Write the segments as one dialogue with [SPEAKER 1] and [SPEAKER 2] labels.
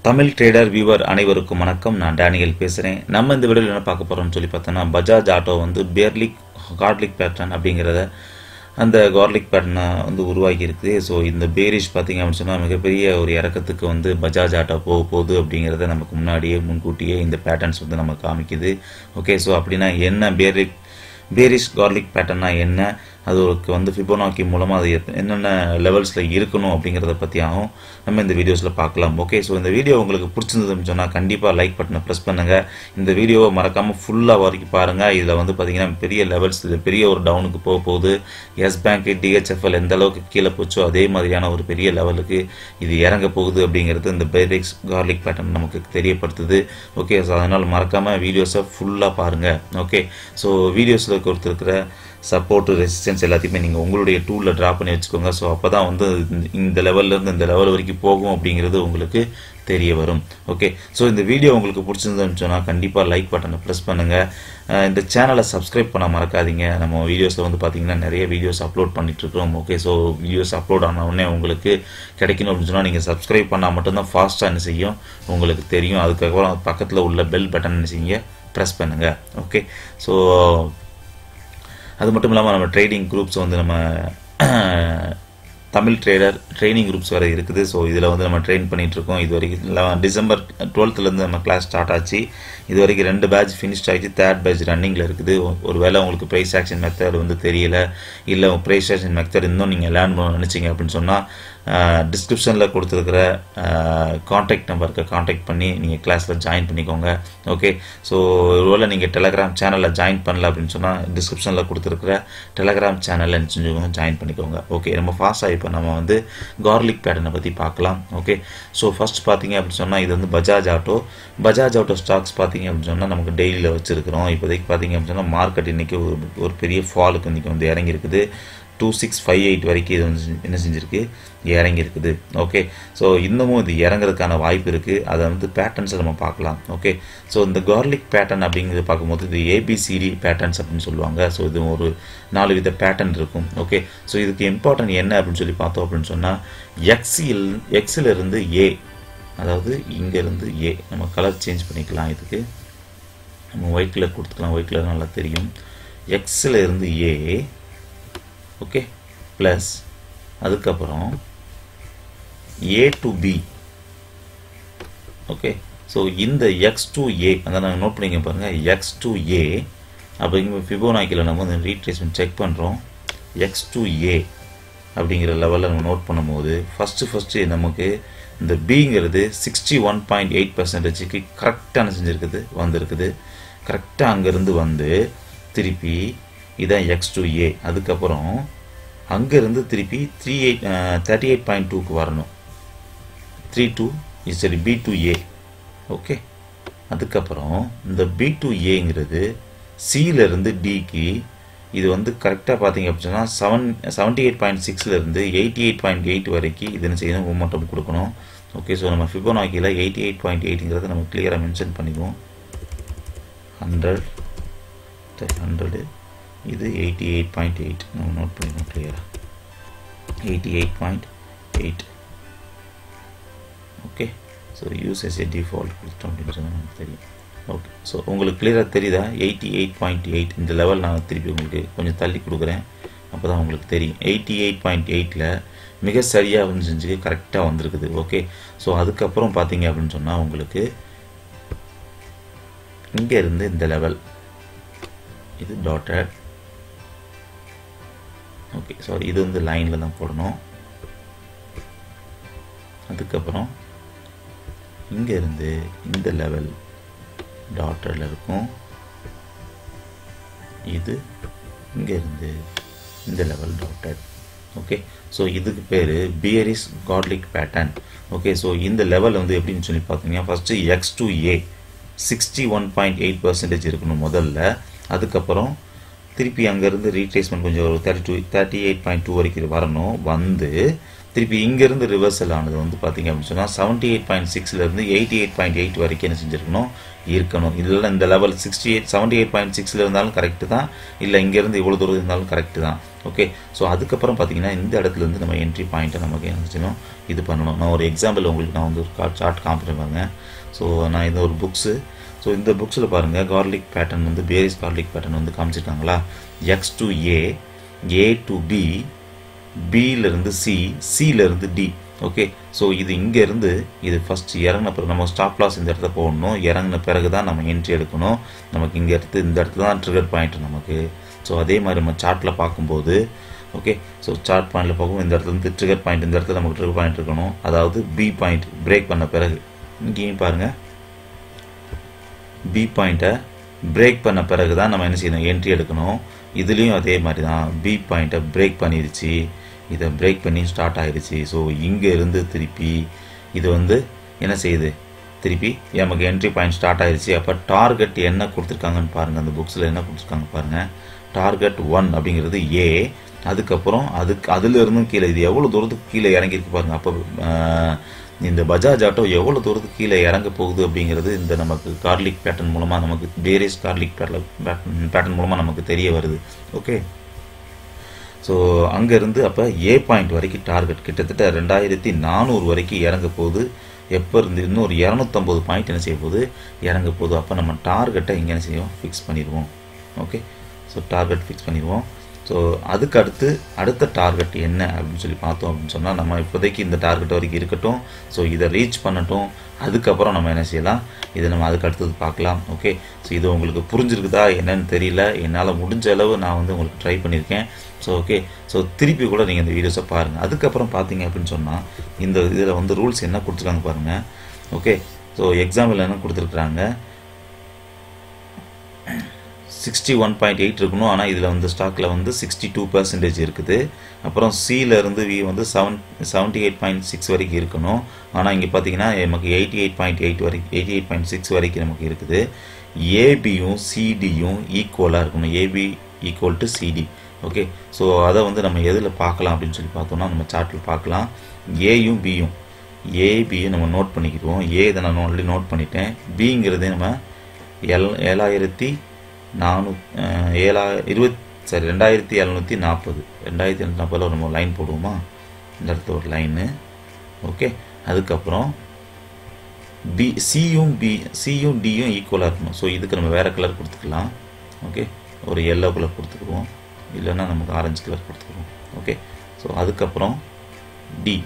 [SPEAKER 1] Tamil trader viewer அனைவருக்கும் வணக்கம். நான் டேனியல் பேசுகிறேன். நம்ம இந்த வீடியோவில் என்ன பார்க்க போகிறோம்னு சொல்லி பார்த்தோன்னா, பஜாஜ் ஆட்டோ வந்து பேர்லிக் கார்லிக் பேட்டர்ன் அப்படிங்கிறத அந்த கார்லிக் பேட்டர்னை வந்து உருவாக்கி இருக்குது. ஸோ இந்த பேரிஷ் பார்த்திங்க அப்படின்னு சொன்னால் மிகப்பெரிய ஒரு இறக்கத்துக்கு வந்து பஜாஜ் ஆட்டோ போக போகுது அப்படிங்கிறத நமக்கு முன்கூட்டியே இந்த பேட்டர்ன்ஸ் வந்து நம்ம காமிக்குது. ஓகே, ஸோ அப்படின்னா என்ன பேரிஷ் கார்லிக் பேட்டர்னா என்ன, அதுக்கு வந்து ஃபிபோனாக்கி மூலமாக அது என்னென்ன லெவல்ஸில் இருக்கணும் அப்படிங்கிறத பற்றியாகவும் நம்ம இந்த வீடியோஸில் பார்க்கலாம். ஓகே, ஸோ இந்த வீடியோ உங்களுக்கு பிடிச்சிருந்ததுன்னு சொன்னால் கண்டிப்பாக லைக் பட்டனை ப்ரெஸ் பண்ணுங்கள். இந்த வீடியோவை மறக்காமல் ஃபுல்லாக வரைக்கும் பாருங்கள். இதில் வந்து பார்த்திங்கன்னா பெரிய லெவல்ஸ், இது பெரிய ஒரு டவுனுக்கு போக போகுது. எஸ் பேங்க், டிஹெச்எஃப்எல் எந்த அளவுக்கு கீழே போச்சோ அதே மாதிரியான ஒரு பெரிய லெவலுக்கு இது இறங்க போகுது அப்படிங்கிறது இந்த பேரிஷ் கார்லிக் பேட்டர்ன் நமக்கு தெரியப்படுத்துது. ஓகே, ஸோ அதனால் மறக்காமல் வீடியோஸை ஃபுல்லாக பாருங்கள். ஓகே, ஸோ வீடியோஸில் கொடுத்துருக்கிற சப்போர்ட், ரெசிஸ்டன்ஸ் எல்லாத்தையுமே நீங்கள் உங்களுடைய டூலில் ட்ரா பண்ணி வச்சுக்கோங்க. ஸோ அப்போ தான் வந்து இந்த லெவல்லேருந்து இந்த லெவல் வரைக்கும் போகும் அப்படிங்கிறது உங்களுக்கு தெரிய வரும். ஓகே, ஸோ இந்த வீடியோ உங்களுக்கு பிடிச்சிருந்துன்னு சொன்னால் கண்டிப்பாக லைக் பட்டனை ப்ரெஸ் பண்ணுங்கள். இந்த சேனலை சப்ஸ்கிரைப் பண்ண மறக்காதீங்க. நம்ம வீடியோஸில் வந்து பார்த்திங்கன்னா நிறைய வீடியோஸ் அப்லோட் பண்ணிகிட்ருக்கோம். ஓகே, ஸோ வீடியோஸ் அப்லோட் ஆன உடனே உங்களுக்கு கிடைக்கணும் அப்படின்னு சொன்னால் நீங்கள் சப்ஸ்கிரைப் பண்ணால் மட்டும்தான் ஃபாஸ்ட்டாக என்ன செய்யும் உங்களுக்கு தெரியும். அதுக்கப்புறம் பக்கத்தில் உள்ள பெல் பட்டன் என்ன செய்யுங்க, ப்ரெஸ் பண்ணுங்கள். ஓகே, ஸோ அது மட்டும் இல்லாமல் நம்ம ட்ரேடிங் குரூப்ஸ் வந்து நம்ம தமிழ் ட்ரேடர் ட்ரைனிங் குரூப்ஸ் வேறு இருக்குது. ஸோ இதில் வந்து நம்ம ட்ரெயின் பண்ணிகிட்ருக்கோம். இது வரைக்கும் டிசம்பர் 12th நம்ம கிளாஸ் ஸ்டார்ட் ஆச்சு. இது வரைக்கும் 2 பேட்ச் ஃபினிஷ்ட் ஆகிடுச்சு, 3rd பேட்ச் ரன்னிங்கில் இருக்குது. ஒரு வேளை உங்களுக்கு ப்ரைஸ் ஆக்ஷன் மெத்தட் வந்து தெரியல, இல்லை ப்ரைஸ் ஆக்ஷன் மெத்தட் இன்னும் நீங்கள் லேர்ன் பண்ண நினச்சிங்க அப்படின்னு சொன்னால் டிஸ்கிரிப்ஷனில் கொடுத்துருக்கிற காண்டாக்ட் நம்பருக்கு காண்டாக்ட் பண்ணி நீங்கள் கிளாஸில் ஜாயின் பண்ணிக்கோங்க. ஓகே, ஸோ ஒருவேளை நீங்கள் டெலகிராம் சேனலில் ஜாயின் பண்ணல அப்படின்னு சொன்னால் டிஸ்கிரிப்ஷனில் கொடுத்துருக்கிற டெலகிராம் சேனலில் செஞ்சுக்கோங்க, ஜாயின் பண்ணிக்கோங்க. ஓகே, நம்ம ஃபாஸ்ட்டாக இப்போ நம்ம வந்து கார்லிக் பேட்டர்னை பற்றி பார்க்கலாம். ஓகே, ஸோ ஃபஸ்ட் பார்த்தீங்க அப்படின்னு சொன்னால் இது வந்து பஜாஜ் ஆட்டோ ஸ்டாக்ஸ் பார்த்தீங்க அப்படின்னு சொன்னால் நமக்கு டெய்லியில் வச்சுருக்கிறோம். இப்போதைக்கு பார்த்தீங்க அப்படின்னு சொன்னால் மார்க்கெட் இன்றைக்கி ஒரு பெரிய ஃபாலுக்கு இன்றைக்கி வந்து இறங்கியிருக்குது. 2658 வரைக்கும் இது வந்து என்ன செஞ்சுருக்கு, இறங்கியிருக்குது. ஓகே, ஸோ இன்னமும் இது இறங்குறதுக்கான வாய்ப்பு இருக்குது. அதை வந்து பேட்டர்ன்ஸை நம்ம பார்க்கலாம். ஓகே, ஸோ இந்த கார்லிக் பேட்டர்ன் அப்படிங்கிறது பார்க்கும்போது இது ஏபிசிடி பேட்டர்ன்ஸ் அப்படின்னு சொல்லுவாங்க. ஸோ இது ஒரு 4 வித பேட்டர்ன் இருக்கும். ஓகே, ஸோ இதுக்கு இம்பார்ட்டன்ட் என்ன அப்படின்னு சொல்லி பார்த்தோம் அப்படின்னு சொன்னால் எக்ஸில் இருந்து ஏ, அதாவது இங்கேருந்து ஏ நம்ம கலர் சேஞ்ச் பண்ணிக்கலாம். இதுக்கு நம்ம ஒயிட் கலர் கொடுத்துக்கலாம், ஒயிட் கலர் நல்லா தெரியும். எக்ஸில் இருந்து ஏ, ஓகே, ப்ளஸ் அதுக்கப்புறம் A to B. Okay, so இந்த எக்ஸ் டு ஏ அதை நாங்கள் நோட் பண்ணிக்க பாருங்கள். எக்ஸ் டு ஏ அப்படிங்கிற ஃபிபோனாக்கியில் நம்ம வந்து ரீட்ரேஸ்மெண்ட் செக் பண்ணுறோம். எக்ஸ் டு ஏ அப்படிங்கிற லெவலில் நம்ம நோட் பண்ணும்போது ஃபஸ்ட்டு நமக்கு இந்த பிங்கிறது 61.8%க்கு கரெக்டாக செஞ்சுருக்குது, வந்திருக்குது. கரெக்டாக அங்கேருந்து வந்து திருப்பி இதான் எக்ஸ் டு ஏ. அதுக்கப்புறம் அங்கேருந்து திருப்பி 38.2க்கு வரணும். 32 சரி, பி டு ஏ. ஓகே, அதுக்கப்புறம் இந்த பி டு ஏங்கிறது சியிலேருந்து டிக்கு இது வந்து கரெக்டாக பார்த்தீங்க அப்படின்னா 78.6லேருந்து 88.8 வரைக்கும் இது என்ன செய்யணும், மொமெண்டம் கொடுக்கணும். ஓகே, ஸோ நம்ம ஃபிபோனாக்கியில் 88.8ங்கிறத நம்ம கிளியராக மென்ஷன் பண்ணிக்குவோம். 100 இது 88.8 நம்ம நோட் பண்ணிக்கணும் கிளியராக. 88.8. Okay, so use as a default கொடுத்தோம் அப்படின்னு சொன்னால் நமக்கு தெரியும். ஓகே, ஸோ உங்களுக்கு கிளியராக தெரியுதா? 88.8 இந்த லெவல் நான் திருப்பி உங்களுக்கு கொஞ்சம் தள்ளி கொடுக்குறேன், அப்போ தான் உங்களுக்கு தெரியும். 88.8ல் மிக சரியாக வந்து செஞ்சு கரெக்டாக வந்திருக்குது. ஓகே, ஸோ அதுக்கப்புறம் பார்த்தீங்க அப்படின்னு சொன்னால் உங்களுக்கு இங்கே இருந்து இந்த லெவல் இது டாட்டட். ஓகே, சாரி, இது வந்து லைனில் தான் போடணும். அதுக்கப்புறம் இங்கேருந்து இந்த லெவல் டாட்டரில் இருக்கும். இது இங்கேருந்து இந்த லெவல் டாட்டட். ஓகே, ஸோ இதுக்கு பேர் bearish garlic pattern. Okay, so இந்த லெவல் வந்து எப்படின்னு சொல்லி பார்த்தீங்கன்னா ஃபஸ்ட்டு எக்ஸ் டு ஏ 61.8% இருக்கணும் முதல்ல. அதுக்கப்புறம் திருப்பி அங்கேருந்து ரீட்ரேஸ்மெண்ட் கொஞ்சம் ஒரு 38.2 வரைக்கும் வரணும். வந்து திருப்பி இங்கேருந்து ரிவர்சல் ஆனது வந்து பார்த்திங்க அப்படின்னு சொன்னால் 78.6லேருந்து 88.8 வரைக்கும் என்ன செஞ்சுருக்கணும், இருக்கணும். இதெல்லாம் இந்த லெவல் 78.6ல் இருந்தாலும் கரெக்டு தான், இல்லை இங்கேருந்து இவ்வளோ தூரம் இருந்தாலும் கரெக்டு தான். ஓகே. ஸோ அதுக்கப்புறம் பார்த்தீங்கன்னா இந்த இடத்துலேருந்து நம்ம என்ட்ரி பாயிண்ட்டை நமக்கு என்ன செய்யணும், இது பண்ணணும். நான் ஒரு எக்ஸாம்பிள் உங்களுக்கு நான் வந்து ஒரு சார்ட் காமிக்கிறேன் பாருங்க. ஸோ நான் இந்த ஒரு புக்ஸு, ஸோ இந்த புக்ஸில் பாருங்கள் கார்லிக் பேட்டர்ன் வந்து பேரிஸ் கார்லிக் பேட்டர்ன் வந்து காமிச்சிருக்காங்களா, X to A, A to B, பியிலேருந்து சி, சியிலேருந்து டி. ஓகே. ஸோ இது இங்கேருந்து இது ஃபஸ்ட்டு இறங்கின பிறகு நம்ம ஸ்டாப் லாஸ் இந்த இடத்துல போடணும். இறங்கின பிறகு தான் நம்ம என்ட்ரி எடுக்கணும். நமக்கு இங்கே இந்த இடத்துல தான் ட்ரிகர் பாயிண்ட் நமக்கு. ஸோ அதே மாதிரி நம்ம சார்ட்டில் பார்க்கும்போது ஓகே. ஸோ சார்ட் பாயிண்டில் பார்க்கும்போது இந்த இடத்துல இருந்து ட்ரிகர் பாயிண்ட், இந்த இடத்துல நமக்கு ட்ரிகர் பாயிண்ட் இருக்கணும். அதாவது பி பாயிண்ட் பிரேக் பண்ண பிறகு, இங்கேயும் பாருங்கள் பி பாயிண்ட்டை பிரேக் பண்ண பிறகு தான் நம்ம என்ன செய்யணும், என்ட்ரி எடுக்கணும். இதுலேயும் அதே மாதிரி தான் பி பாயிண்ட்டை பிரேக் பண்ணிடுச்சு, இதை பிரேக் பண்ணி ஸ்டார்ட் ஆகிடுச்சு. ஸோ இங்கே இருந்து திருப்பி இது வந்து என்ன செய்யுது, திருப்பி நமக்கு என்ட்ரி பாயிண்ட் ஸ்டார்ட் ஆகிடுச்சு. அப்போ டார்கெட் என்ன கொடுத்துருக்காங்கன்னு பாருங்கள், அந்த புக்ஸில் என்ன கொடுத்துருக்காங்க பாருங்கள். டார்கெட் 1 அப்படிங்கிறது ஏ. அதுக்கப்புறம் அதுலேருந்தும் கீழே இது எவ்வளோ தூரத்துக்கு கீழே இறங்கியிருக்கு பாருங்கள். அப்போ இந்த பஜாஜ் ஆட்டோ எவ்வளோ தூரத்துக்கு கீழே இறங்க போகுது அப்படிங்கிறது இந்த நமக்கு கார்லிக் பேட்டர்ன் மூலமாக, நமக்கு பேரிஸ் கார்லிக் பேட்டர்ன் மூலமாக நமக்கு தெரிய வருது. ஓகே. ஸோ அங்கேருந்து அப்போ ஏ பாயிண்ட் வரைக்கும் டார்கெட் கிட்டத்தட்ட 2400 வரைக்கும் இறங்க போகுது. எப்போ இருந்து இன்னும் ஒரு 250 பாயிண்ட் என்ன செய்ய போகுது, இறங்க போகுது. அப்போ நம்ம டார்கெட்டை இங்கே என்ன செய்வோம், ஃபிக்ஸ் பண்ணிடுவோம். ஓகே. ஸோ டார்கெட் ஃபிக்ஸ் பண்ணிடுவோம். ஸோ அதுக்கு அடுத்த டார்கெட் என்ன அப்படின்னு சொல்லி பார்த்தோம் அப்படின்னு சொன்னால், நம்ம இப்போதைக்கு இந்த டார்கெட் வரைக்கும் இருக்கட்டும். ஸோ இதை ரீச் பண்ணட்டும். அதுக்கப்புறம் நம்ம என்ன செய்யலாம், இதை நம்ம அதுக்கு அடுத்தது பார்க்கலாம். ஓகே. ஸோ இது உங்களுக்கு புரிஞ்சிருக்குதா என்னன்னு தெரியல. என்னால் முடிஞ்ச அளவு நான் வந்து உங்களுக்கு ட்ரை பண்ணியிருக்கேன். So okay. ஸோ திருப்பி கூட நீங்கள் இந்த வீடியோஸை பாருங்கள். அதுக்கப்புறம் பார்த்தீங்க அப்படின்னு சொன்னால் இந்த இதில் வந்து ரூல்ஸ் என்ன கொடுத்துருக்காங்க பாருங்கள். ஓகே. ஸோ எக்ஸாம்பிள் என்ன கொடுத்துருக்குறாங்க, 61.8 இருக்கணும். ஆனால் இதில் வந்து ஸ்டாக்கில் வந்து 62% இருக்குது. அப்புறம் சியிலேருந்து வி வந்து 78.6 வரைக்கும் இருக்கணும். ஆனால் இங்கே பார்த்தீங்கன்னா நமக்கு 88.8 வரைக்கும் 88.6 வரைக்கும் நமக்கு இருக்குது. ஏபியும் சிடியும் ஈக்குவலாக இருக்கணும். AB equal to CD. Okay. So அதை வந்து நம்ம எதில் பார்க்கலாம் அப்படின்னு சொல்லி பார்த்தோம்னா, நம்ம சார்ட்டில் பார்க்கலாம். ஏயும் பியும், ஏபியும் நம்ம நோட் பண்ணிக்கிடுவோம். ஏ இதை நான் ஆல்ரெடி நோட் பண்ணிட்டேன். பிங்கிறதே நம்ம 2740 நம்ம லைன் போடுவோமா, இந்த இடத்துல ஒரு லைனு. ஓகே. அதுக்கப்புறம் சியும் டியும் ஈக்குவலாக இருக்கணும். ஸோ இதுக்கு நம்ம வேறு கலர் கொடுத்துக்கலாம். ஓகே. ஒரு எல்லோ கலர் கொடுத்துக்குவோம், இல்லைன்னா நமக்கு ஆரஞ்சு கலர் கொடுத்துக்குவோம். ஓகே. ஸோ அதுக்கப்புறம் டி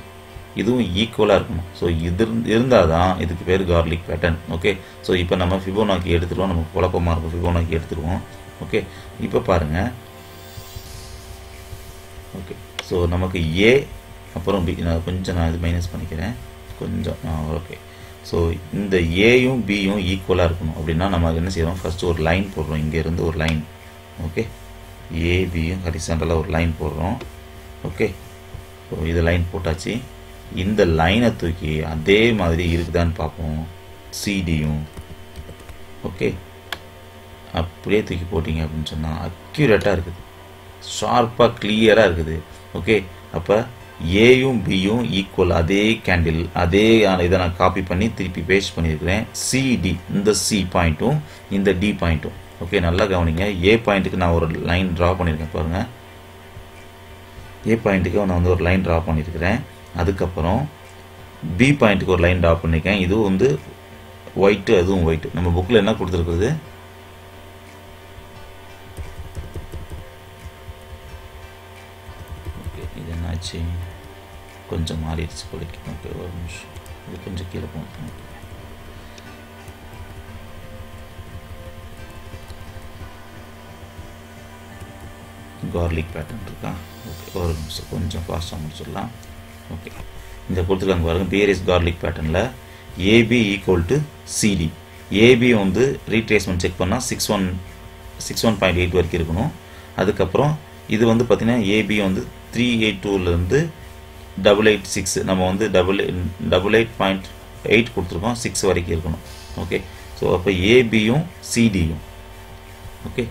[SPEAKER 1] இதுவும் ஈக்குவலாக இருக்கணும். ஸோ இது இருந்தால் தான் இதுக்கு பேர் கார்லிக் பேட்டர்ன். ஓகே. ஸோ இப்போ நம்ம ஃபிபோனாக்கி எடுத்துருவோம். நமக்கு குழப்பமாக இருக்கும், ஃபிபோனாக்கி எடுத்துருவோம். ஓகே. இப்போ பாருங்கள். ஓகே. ஸோ நமக்கு ஏ அப்புறம் பி, நான் இது மைனஸ் பண்ணிக்கிறேன் கொஞ்சம். ஓகே. ஸோ இந்த ஏயும் பியும் ஈக்குவலாக இருக்கணும் அப்படின்னா நம்ம என்ன செய்வோம், ஃபஸ்ட்டு ஒரு லைன் போடுறோம். இங்கேருந்து ஒரு லைன். ஓகே. ஏபியும் ஹரிசாண்டலாக ஒரு லைன் போடுறோம். ஓகே. ஸோ இது லைன் போட்டாச்சு. இந்த லைனை தூக்கி அதே மாதிரி இருக்குதான்னு பார்ப்போம் சிடியும். ஓகே. அப்படியே தூக்கி போட்டிங்க அப்படின்னு சொன்னால் அக்யூரேட்டாக இருக்குது, ஷார்ப்பாக கிளியராக இருக்குது. ஓகே. அப்போ ஏயும் பியும் ஈக்குவல், அதே கேண்டில் அதே இதை நான் காப்பி பண்ணி திருப்பி பேஸ்ட் பண்ணியிருக்கிறேன். சிடி இந்த சி பாயிண்ட்டும் இந்த டி பாயிண்ட்டும். ஓகே. நல்லா கவனிங்க. ஏ பாயிண்ட்டுக்கு நான் ஒரு லைன் ட்ரா பண்ணியிருக்கேன் பாருங்கள். ஏ பாயிண்ட்டுக்கு நான் வந்து ஒரு லைன் ட்ரா பண்ணியிருக்கிறேன். அதுக்கப்புறம் பி பாயிண்ட்டுக்கு ஒரு லைன் ட்ரா பண்ணியிருக்கேன். இதுவும் வந்து ஒயிட்டு, அதுவும் ஒயிட்டு. நம்ம புக்கில் என்ன கொடுத்துருக்குறது, ஓகே. இது என்னாச்சு, கொஞ்சம் மாறிடுச்சு போலிக்கு. ஓகே. ஒரு நிமிஷம், இது கொஞ்சம் கீழே போகும். கார்லிக் பேட்டர்ன் இருக்கா. ஓகே. ஒரு நிமிஷம் கொஞ்சம் ஃபாஸ்ட்டாக முடிச்சிடலாம். ஓகே. இந்த கொடுத்துருக்காங்க பாருங்கள். பேரிஸ் கார்லிக் பேட்டர்னில் AB equal to CD. AB வந்து ரீட்ரேஸ்மெண்ட் செக் பண்ணால் 61.8 வரைக்கும் இருக்கணும். அதுக்கப்புறம் இது வந்து பார்த்திங்கன்னா ஏபி வந்து 382லேருந்து 886 நம்ம வந்து 8.8 கொடுத்துருக்கோம், 6 வரைக்கும் இருக்கணும். ஓகே. ஸோ அப்போ ஏபியும் சிடியும். ஓகே.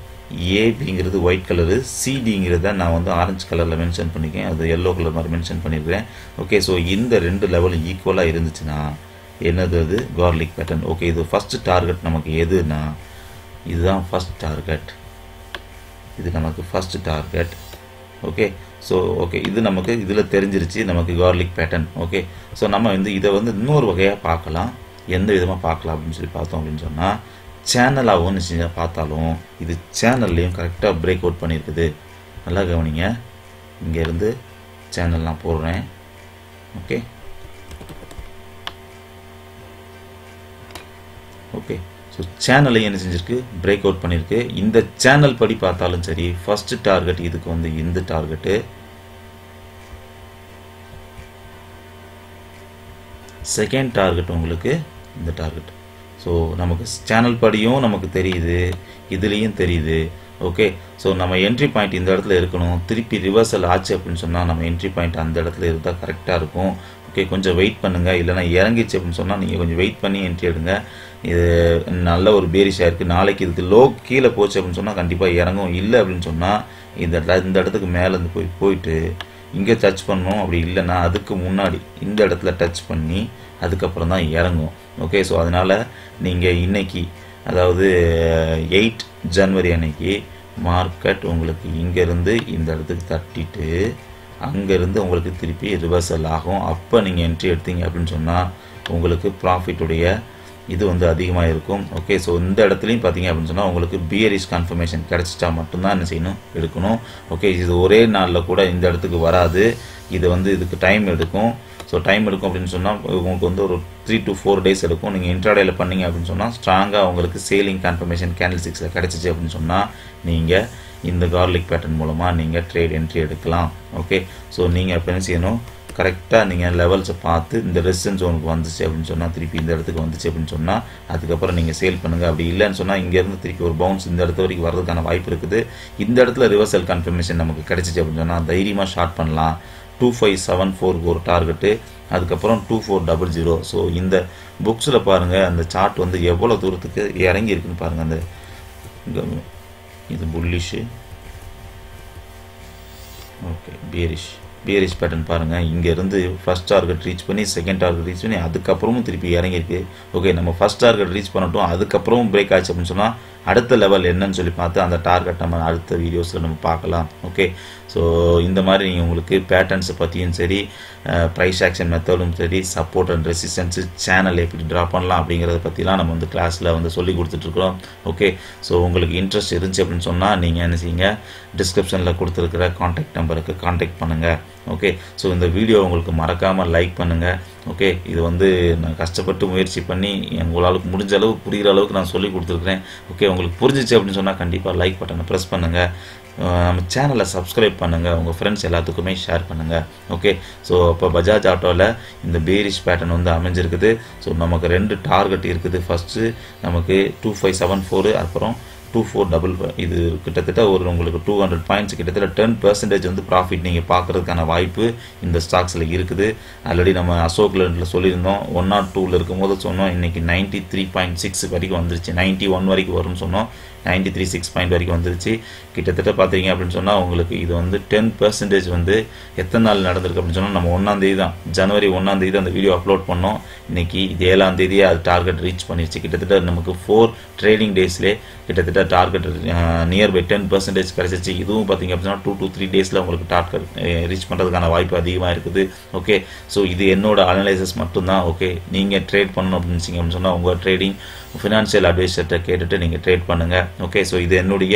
[SPEAKER 1] ஏபிங்கிறது ஒயிட் கலரு, சிடிங்கிறத நான் வந்து ஆரஞ்சு கலரில் மென்ஷன் பண்ணியிருக்கேன், அது எல்லோ கலர் மாதிரி மென்ஷன் பண்ணியிருக்கிறேன். ஓகே. ஸோ இந்த ரெண்டு லெவலும் ஈக்குவலாக இருந்துச்சுன்னா என்னது, அது கார்லிக் பேட்டர்ன். ஓகே. இது ஃபஸ்ட்டு டார்கெட் நமக்கு எதுனா, இதுதான் ஃபஸ்ட் டார்கெட். இது நமக்கு first target. Okay. So okay, இது நமக்கு இதில் தெரிஞ்சிருச்சு நமக்கு கார்லிக் பேட்டர்ன். ஓகே. ஸோ நம்ம வந்து இதை வந்து இன்னொரு வகையாக பார்க்கலாம். எந்த விதமாக பார்க்கலாம் அப்படின்னு சொல்லி பார்த்தோம் அப்படின்னு சொன்னால், சேனலாகவும் செஞ்சால் பார்த்தாலும் இது சேனல்லையும் கரெக்டாக பிரேக் அவுட் பண்ணியிருக்குது. நல்லா கவனிங்க. இங்கேருந்து சேனல் நான் போடுறேன். Okay okay. ஸோ சேனலையும் என்ன செஞ்சுருக்கு, பிரேக் அவுட் பண்ணியிருக்கு. இந்த சேனல் படி பார்த்தாலும் சரி, ஃபர்ஸ்ட் டார்கெட் இதுக்கு வந்து இந்த டார்கெட்டு, செகண்ட் டார்கெட் உங்களுக்கு இந்த டார்கெட். ஸோ நமக்கு சேனல் படியும் நமக்கு தெரியுது, இதுலேயும் தெரியுது. ஓகே. ஸோ நம்ம என்ட்ரி பாயிண்ட் இந்த இடத்துல இருக்கணும். திருப்பி ரிவர்சல் ஆச்சு அப்படின்னு சொன்னால் நம்ம என்ட்ரி பாயிண்ட் அந்த இடத்துல இருந்தால் கரெக்டாக இருக்கும். ஓகே. கொஞ்சம் வெயிட் பண்ணுங்கள். இல்லைனா இறங்கிச்சு அப்படின்னு சொன்னால் நீங்கள் கொஞ்சம் வெயிட் பண்ணி என்ட்ரி எடுங்க. இது நல்ல ஒரு பேரிஷாக இருக்குது. நாளைக்கு இதுக்கு லோ கீழே போச்சு அப்படின்னு சொன்னால் கண்டிப்பாக இறங்கும். இல்லை அப்படின்னு சொன்னால் இந்த இடத்துக்கு மேலேருந்து போயிட்டு இங்கே டச் பண்ணணும். அப்படி இல்லைன்னா அதுக்கு முன்னாடி இந்த இடத்துல டச் பண்ணி அதுக்கப்புறம் தான் இறங்கும். ஓகே. ஸோ அதனால் நீங்கள் இன்னைக்கு, அதாவது 8 ஜனவரி அன்னைக்கு மார்க்கெட் உங்களுக்கு இங்கேருந்து இந்த இடத்துக்கு தட்டிட்டு அங்கேருந்து உங்களுக்கு திருப்பி ரிவர்சல் ஆகும். அப்போ நீங்கள் என்ட்ரி எடுத்தீங்க அப்படின்னு சொன்னால் உங்களுக்கு ப்ராஃபிட்டுடைய இது வந்து அதிகமாக இருக்கும். ஓகே. ஸோ இந்த இடத்துலையும் பார்த்தீங்க அப்படின்னு சொன்னால் உங்களுக்கு பியரிஷ் கன்ஃபர்மேஷன் கிடச்சிட்டா மட்டும்தான் என்ன செய்யணும், எடுக்கணும். ஓகே. இது ஒரே நாளில் கூட இந்த இடத்துக்கு வராது. இது வந்து இதுக்கு டைம் எடுக்கும். ஸோ டைம் எடுக்கும் அப்படின்னு சொன்னால் உங்களுக்கு வந்து ஒரு 3 to 4 days எடுக்கும். நீங்கள் இன்ட்ராடேல பண்ணீங்க அப்படின்னு சொன்னால் ஸ்ட்ராங்காக உங்களுக்கு சேலிங் கன்ஃபர்மேஷன் கேண்டில் 6 கிடச்சிச்சு அப்படின்னு சொன்னால் நீங்கள் இந்த கார்லிக் பேட்டர்ன் மூலமாக நீங்கள் ட்ரேட் என்ட்ரி எடுக்கலாம். ஓகே. ஸோ நீங்கள் இப்போ என்ன செய்யணும், கரெக்டாக நீங்கள் லெவல்ஸை பார்த்து இந்த ரெசிஸ்டன்ஸ் ஜோனுக்கு வந்துச்சு அப்படின்னு சொன்னால், திருப்பி இந்த இடத்துக்கு வந்துச்சு அப்படின்னு சொன்னால் அதுக்கப்புறம் நீங்கள் சேல் பண்ணுங்கள். அப்படி இல்லைன்னு சொன்னால் இங்கேருந்து திருப்பி ஒரு பவுன்ஸ் இந்த இடத்து வரைக்கும் வர்றதுக்கான வாய்ப்பு இருக்குது. இந்த இடத்துல ரிவர்சல் கன்ஃபர்மேஷன் நமக்கு கிடச்சிச்சு அப்படின்னு சொன்னால் தைரியமாக ஷார்ட் பண்ணலாம். 2574 ஒரு டார்கெட்டு, அதுக்கப்புறம் 2400. ஸோ இந்த புக்ஸில் பாருங்கள் அந்த சார்ட் வந்து எவ்வளோ தூரத்துக்கு இறங்கி இருக்குன்னு பாருங்கள். அந்த இது புல்லிஷு, ஓகே, பியரிஷ் பேட்டர்ன் பாருங்கள். இங்கேருந்து ஃபஸ்ட் டார்கெட் ரீச் பண்ணி செகண்ட் டார்கெட் ரீச் பண்ணி அதுக்கப்புறமும் திருப்பி இறங்கியிருக்கு. ஓகே. நம்ம ஃபஸ்ட் டார்கெட் ரீச் பண்ணட்டும், அதுக்கப்புறமும் பிரேக் ஆச்சு அப்படின்னு சொன்னால் அடுத்த லெவல் என்னன்னு சொல்லி பார்த்து அந்த டார்கெட் நம்ம அடுத்த வீடியோஸில் நம்ம பார்க்கலாம். ஓகே. ஸோ இந்த மாதிரி நீங்கள் உங்களுக்கு பேட்டர்ன்ஸை பற்றியும் சரி, ப்ரைஸ் ஆக்ஷன் மெத்தடும் சரி, சப்போர்ட் அண்ட் ரெசிஸ்டன்ஸு, சேனல் எப்படி ட்ரா பண்ணலாம் அப்படிங்கிறத பற்றிலாம் நம்ம வந்து கிளாஸில் வந்து சொல்லி கொடுத்துட்ருக்குறோம். ஓகே. ஸோ உங்களுக்கு இன்ட்ரெஸ்ட் இருந்துச்சு அப்படின்னு சொன்னால் நீங்கள் என்ன செய்யுங்க, டிஸ்கிரிப்ஷனில் கொடுத்துருக்கிற காண்டாக்ட் நம்பருக்கு காண்டாக்ட் பண்ணுங்கள். ஓகே. ஸோ இந்த வீடியோ உங்களுக்கு மறக்காமல் லைக் பண்ணுங்கள். ஓகே. இது வந்து நான் கஷ்டப்பட்டு முயற்சி பண்ணி உங்களால் முடிஞ்ச அளவு புரிகிற அளவுக்கு நான் சொல்லி கொடுத்துருக்குறேன். ஓகே. உங்களுக்கு புரிஞ்சிச்சு அப்படின்னு சொன்னால் கண்டிப்பாக லைக் பட்டனை ப்ரெஸ் பண்ணுங்கள். நம்ம சேனலை சப்ஸ்கிரைப் பண்ணுங்கள். உங்கள் ஃப்ரெண்ட்ஸ் எல்லாத்துக்குமே ஷேர் பண்ணுங்கள். ஓகே. ஸோ இப்போ பஜாஜ் ஆட்டோவில் இந்த பேரிஷ் பேட்டர்ன் வந்து அமைஞ்சிருக்குது. ஸோ நமக்கு 2 டார்கெட் இருக்குது. ஃபஸ்ட்டு நமக்கு 2574, அப்புறம் 2455. இது கிட்டத்தட்ட ஒரு உங்களுக்கு 200 பாயிண்ட்ஸ், கிட்டத்தட்ட 10% வந்து ப்ராஃபிட் நீங்கள் பார்க்குறதுக்கான வாய்ப்பு இந்த ஸ்டாக்ஸில் இருக்குது. ஆல்ரெடி நம்ம அசோக் லேண்டில் சொல்லியிருந்தோம், 102 இருக்கும்போது சொன்னோம். இன்றைக்கி 93.6 வரைக்கும் வந்துருச்சு. 91 வரைக்கும் வரும்னு சொன்னோம். 93.6 பாயிண்ட் வரைக்கும் வந்துருச்சு. கிட்டத்தட்ட பார்த்தீங்க அப்படின்னு சொன்னால் உங்களுக்கு இது வந்து 10% வந்து எத்தனை நாள் நடந்திருக்கு அப்படின்னு சொன்னால், நம்ம 1ஆம் தேதி தான், ஜனவரி 1ஆம் தேதி அந்த வீடியோ அப்லோட் பண்ணோம். இன்றைக்கி இது 7ஆம் தேதியே அது டார்கெட் ரீச் பண்ணிடுச்சு. கிட்டத்தட்ட நமக்கு 4 ட்ரேடிங் டேஸ்லேயே கிட்டத்தட்ட டார்கெட் நியர்பை 10% கிடச்சிச்சு. இதுவும் பார்த்தீங்க அப்படின்னா 2 to 3 டேஸில் உங்களுக்கு டார்கெட் ரீச் பண்ணுறதுக்கான வாய்ப்பு அதிகமாக இருக்குது. ஓகே. ஸோ இது என்னோட அனலைசிஸ் மட்டும்தான். ஓகே. நீங்கள் ட்ரேட் பண்ணணும் அப்படின்னு சொன்னால் உங்கள் ட்ரேடிங் ஃபினான்ஷியல் அட்வைசர்கிட்ட கேட்டுட்டு நீங்கள் ட்ரேட் பண்ணுங்கள். ஓகே. ஸோ இது என்னுடைய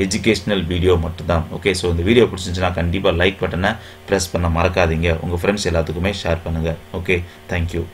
[SPEAKER 1] எஜுகேஷ்னல் வீடியோ மட்டும்தான். ஓகே. ஸோ இந்த வீடியோ பிடிச்சிருந்துச்சுன்னா கண்டிப்பாக லைக் பட்டனை ப்ரெஸ் பண்ண மறக்காதீங்க. உங்கள் ஃப்ரெண்ட்ஸ் எல்லாத்துக்குமே ஷேர் பண்ணுங்கள். ஓகே. தேங்க்யூ.